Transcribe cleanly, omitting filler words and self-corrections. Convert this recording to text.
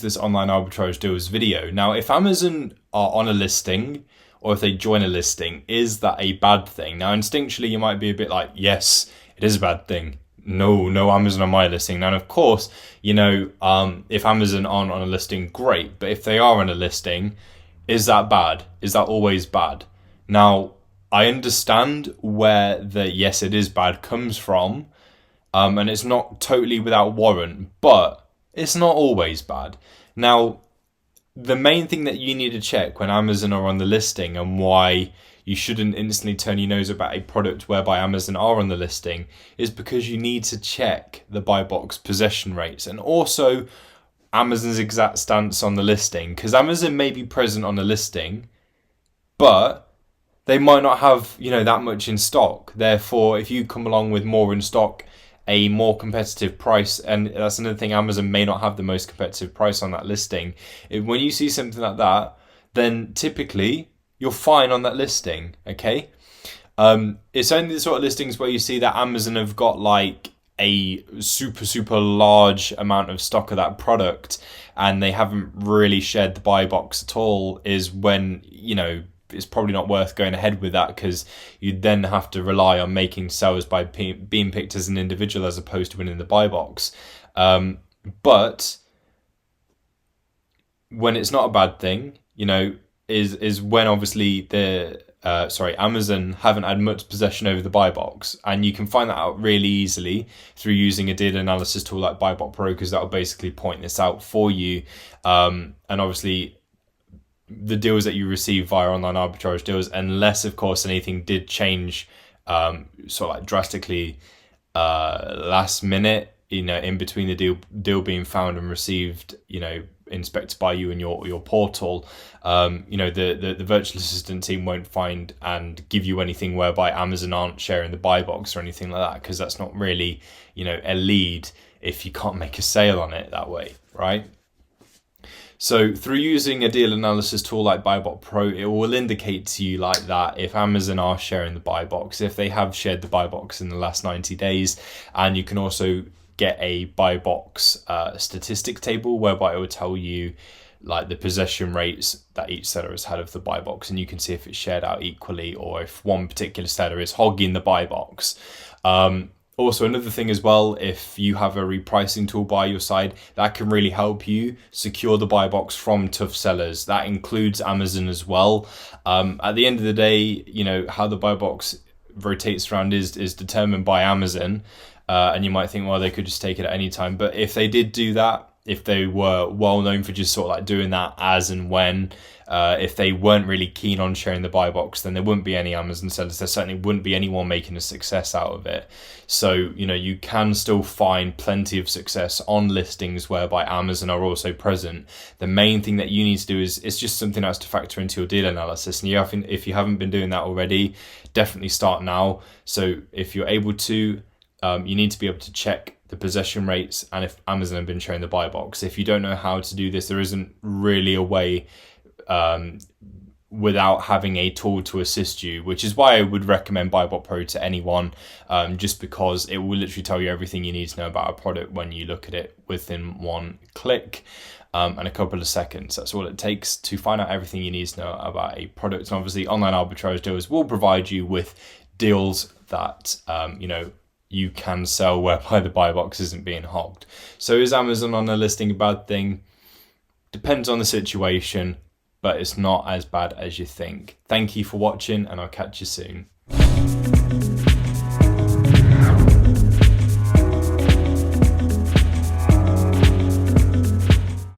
into this online arbitrage deals video. Now, if Amazon are on a listing, or if they join a listing, is that a bad thing? Now, instinctually, you might be a bit like, yes, it is a bad thing. No Amazon on my listing. Now, and of course, you know, if Amazon aren't on a listing, great. But if they are on a listing, is that bad? Is that always bad? Now, I understand where the yes, it is bad comes from. And it's not totally without warrant, but it's not always bad. Now, the main thing that you need to check when Amazon are on the listing, and why you shouldn't instantly turn your nose about a product whereby Amazon are on the listing, is because you need to check the buy box possession rates and also Amazon's exact stance on the listing. Because Amazon may be present on the listing, but they might not have, you know, that much in stock. Therefore, if you come along with more in stock, a more competitive price, and that's another thing, Amazon may not have the most competitive price on that listing. When you see something like that, then typically you're fine on that listing, okay? It's only the sort of listings where you see that Amazon have got like a super large amount of stock of that product and they haven't really shared the buy box at all, is when, you know, it's probably not worth going ahead with that, because you then have to rely on making sales by being picked as an individual as opposed to winning the buy box. But when it's not a bad thing, you know, is when obviously Amazon haven't had much possession over the buy box, and you can find that out really easily through using a data analysis tool like BuyBot Pro, because that will basically point this out for you. And obviously, the deals that you receive via online arbitrage deals, unless of course anything did change sort of like drastically last minute, you know, in between the deal being found and received, you know, inspected by you in your portal, you know, the virtual assistant team won't find and give you anything whereby Amazon aren't sharing the buy box or anything like that, because that's not really, you know, a lead if you can't make a sale on it that way, right? So through using a deal analysis tool like BuyBot Pro, it will indicate to you like that if Amazon are sharing the buy box, if they have shared the buy box in the last 90 days. And you can also get a buy box statistic table whereby it will tell you like the possession rates that each seller has had of the buy box, and you can see if it's shared out equally or if one particular seller is hogging the buy box. Also, another thing as well, if you have a repricing tool by your side, that can really help you secure the buy box from tough sellers. That includes Amazon as well. At the end of the day, you know, how the buy box rotates around is determined by Amazon. And you might think, well, they could just take it at any time. But if they did do that, if they were well known for just sort of like doing that as and when, if they weren't really keen on sharing the buy box, then there wouldn't be any Amazon sellers. There certainly wouldn't be anyone making a success out of it. So, you know, you can still find plenty of success on listings whereby Amazon are also present. The main thing that you need to do is, it's just something else to factor into your deal analysis. And if you haven't been doing that already, definitely start now. So if you're able to, you need to be able to check the possession rates and if Amazon have been sharing the buy box. If you don't know how to do this, there isn't really a way without having a tool to assist you, which is why I would recommend BuyBot Pro to anyone, just because it will literally tell you everything you need to know about a product when you look at it within one click and a couple of seconds. That's all it takes to find out everything you need to know about a product. And obviously, online arbitrage deals will provide you with deals that you know, you can sell whereby the buy box isn't being hogged. So is Amazon on a listing a bad thing? Depends on the situation, but it's not as bad as you think. Thank you for watching, and I'll catch you soon.